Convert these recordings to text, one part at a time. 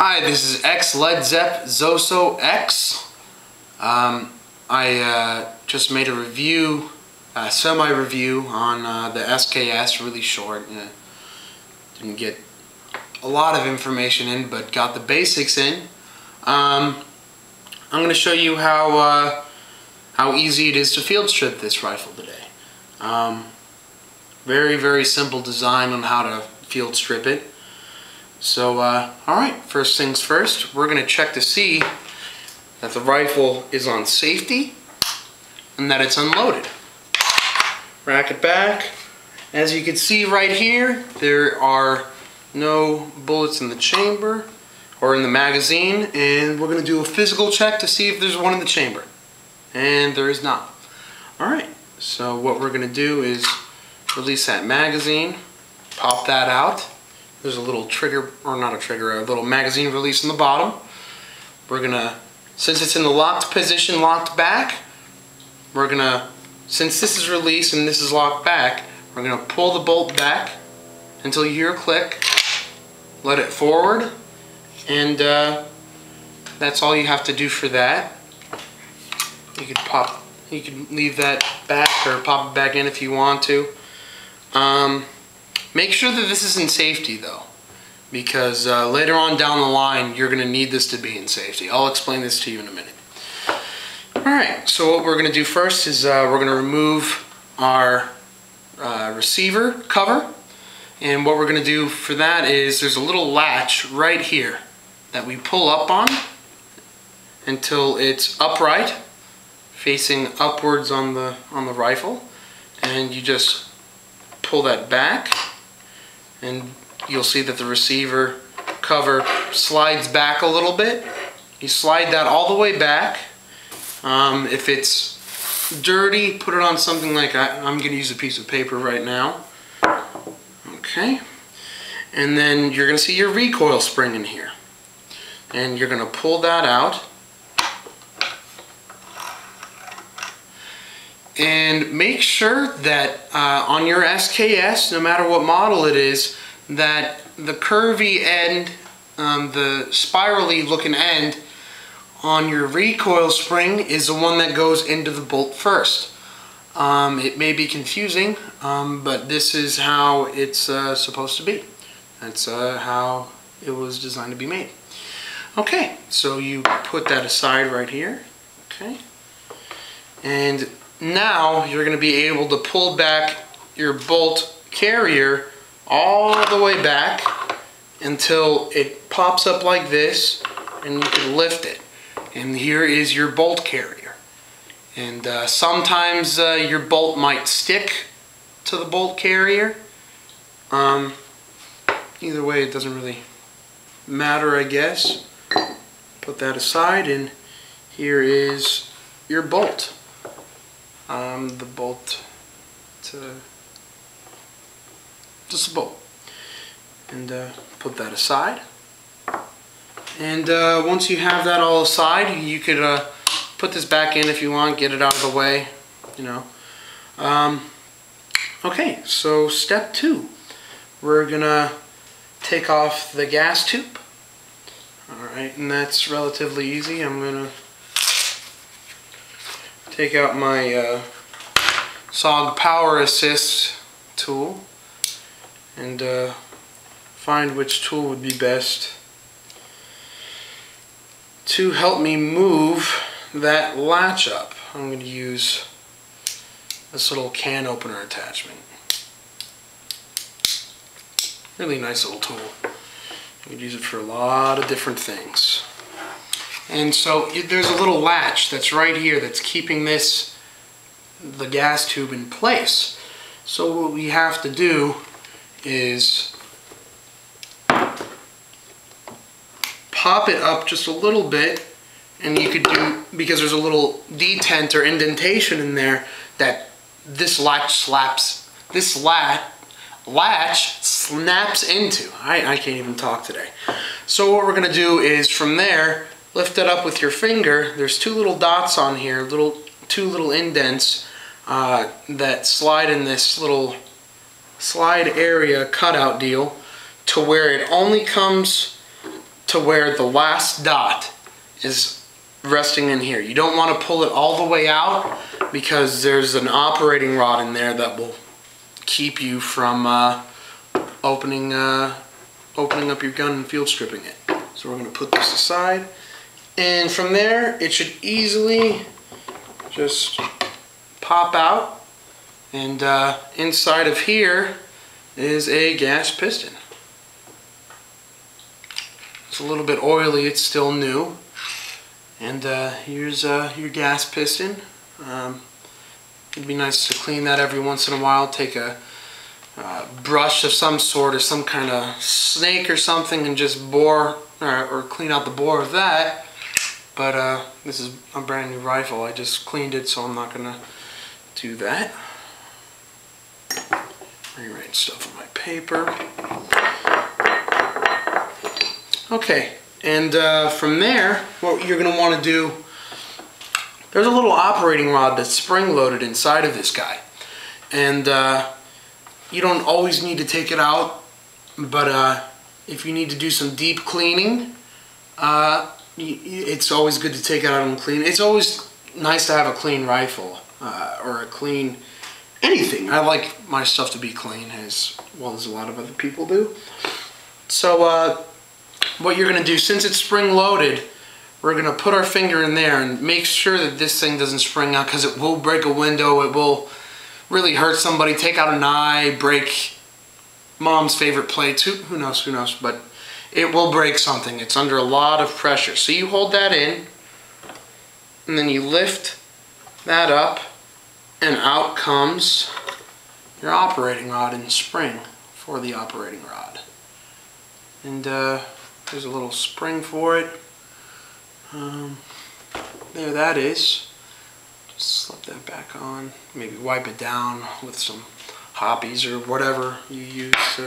Hi, this is X Led Zepp Zoso X. I just made a review, semi-review on the SKS, really short. Didn't get a lot of information in, but got the basics in. I'm going to show you how easy it is to field strip this rifle today. Very simple design on how to field strip it. So, alright, first things first, we're going to check to see that the rifle is on safety and that it's unloaded. Rack it back. As you can see right here, there are no bullets in the chamber or in the magazine, and we're going to do a physical check to see if there's one in the chamber. And there is not. Alright, so what we're going to do is release that magazine, pop that out. There's a little trigger, or not a trigger, a little magazine release in the bottom. We're gonna, since it's in the locked position, locked back, we're gonna, since this is released and this is locked back, we're gonna pull the bolt back until you hear a click, let it forward, and that's all you have to do for that. You could leave that back or pop it back in if you want to. Make sure that this is in safety though, because later on down the line you're going to need this to be in safety. I'll explain this to you in a minute. Alright, so what we're going to do first is we're going to remove our receiver cover, and what we're going to do for that is there's a little latch right here that we pull up on until it's upright, facing upwards on the rifle, and you just pull that back, and you'll see that the receiver cover slides back a little bit. You slide that all the way back. If it's dirty, put it on something like I'm going to use a piece of paper right now. Okay. And then you're going to see your recoil spring in here. And you're going to pull that out. And make sure that on your SKS, no matter what model it is, that the curvy end, the spirally looking end on your recoil spring is the one that goes into the bolt first. It may be confusing, but this is how it's supposed to be. That's how it was designed to be made. Okay, so you put that aside right here. Okay, and now you're going to be able to pull back your bolt carrier all the way back until it pops up like this, and you can lift it. And here is your bolt carrier. And sometimes your bolt might stick to the bolt carrier. Either way, it doesn't really matter, I guess. Put that aside, and here is your bolt. The bolt to just a bolt, and put that aside. And once you have that all aside, you could put this back in if you want, get it out of the way, you know. Okay, so step 2, we're gonna take off the gas tube. Alright, and that's relatively easy. I'm gonna take out my SOG Power Assist tool and find which tool would be best to help me move that latch up. I'm going to use this little can opener attachment. Really nice little tool. You can use it for a lot of different things. And so there's a little latch that's right here that's keeping the gas tube in place. So what we have to do is pop it up just a little bit, and you could do, because there's a little detent or indentation in there that this latch snaps into. I can't even talk today. So what we're going to do is from there, lift it up with your finger. There's 2 little dots on here, 2 little indents that slide in this little slide area cutout deal to where it only comes to where the last dot is resting in here. You don't want to pull it all the way out because there's an operating rod in there that will keep you from opening up your gun and field stripping it. So we're going to put this aside, and from there it should easily just pop out, and inside of here is a gas piston. It's a little bit oily, it's still new, and here's your gas piston. It'd be nice to clean that every once in a while. Take a brush of some sort or some kind of snake or something and just bore or clean out the bore of that. But this is a brand new rifle. I just cleaned it, so I'm not gonna do that. Rewrite stuff on my paper. Okay, and from there, what you're gonna want to do, there's a little operating rod that's spring-loaded inside of this guy, and you don't always need to take it out, but if you need to do some deep cleaning, it's always good to take it out and clean. It's always nice to have a clean rifle, or a clean anything. I like my stuff to be clean, as well as a lot of other people do. So what you're going to do, since it's spring-loaded, we're going to put our finger in there and make sure that this thing doesn't spring out, because it will break a window, it will really hurt somebody, take out an eye, break mom's favorite plates, who knows, but it will break something. It's under a lot of pressure. So you hold that in, and then you lift that up, and out comes your operating rod and spring for the operating rod. And there's a little spring for it. There that is. Just slip that back on. Maybe wipe it down with some hoppies or whatever you use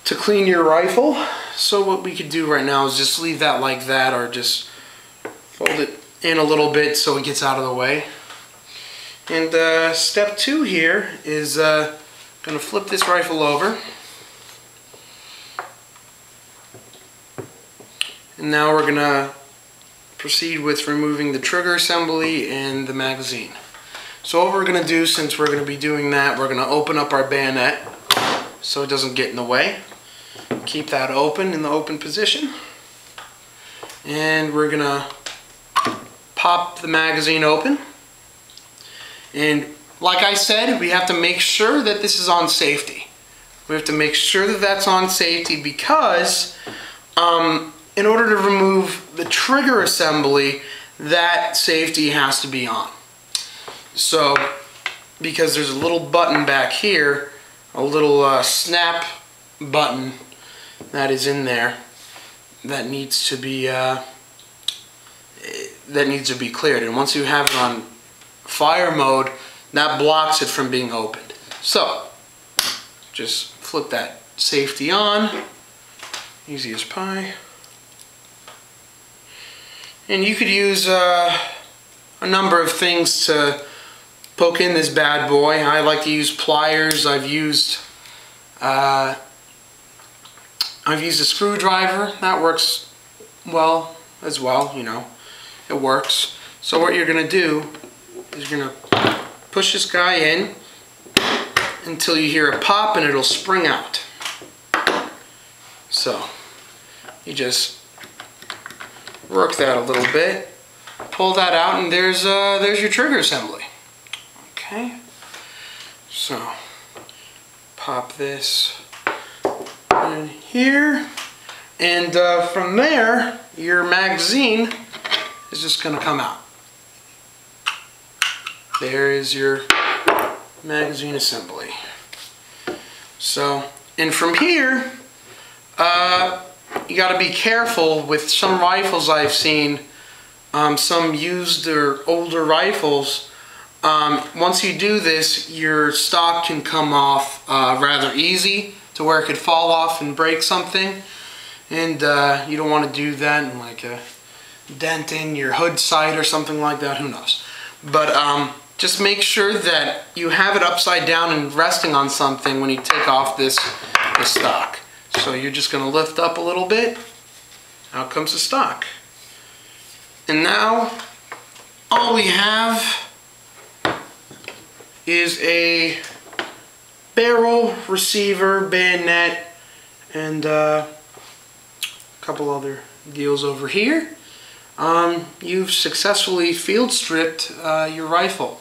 to clean your rifle. So what we could do right now is just leave that like that, or just fold it in a little bit so it gets out of the way. And step 2 here is going to flip this rifle over. And now we're going to proceed with removing the trigger assembly and the magazine. So what we're going to do, since we're going to be doing that, we're going to open up our bayonet so it doesn't get in the way. Keep that open in the open position. And we're going to pop the magazine open. And like I said, we have to make sure that this is on safety. We have to make sure that that's on safety, because in order to remove the trigger assembly, that safety has to be on. So, because there's a little button back here, a little snap button that is in there that needs to be cleared. And once you have it on fire mode, that blocks it from being opened. So, just flip that safety on, easy as pie. And you could use a number of things to poke in this bad boy. I like to use pliers. I've used a screwdriver. That works well as well, you know. It works. So what you're going to do is you're going to push this guy in until you hear a pop and it'll spring out. So you just work that a little bit, pull that out, and there's your trigger assembly. Okay, so pop this in here, and from there your magazine is just going to come out. There is your magazine assembly. So, and from here, you got to be careful with some rifles I've seen, some used or older rifles. Once you do this, your stock can come off rather easy, to where it could fall off and break something, and you don't want to do that, and like a dent in your hood sight or something like that, who knows. But just make sure that you have it upside down and resting on something when you take off this stock. So you're just going to lift up a little bit, Out comes the stock. And now all we have is a barrel, receiver, bayonet, and a couple other deals over here. You've successfully field stripped your rifle.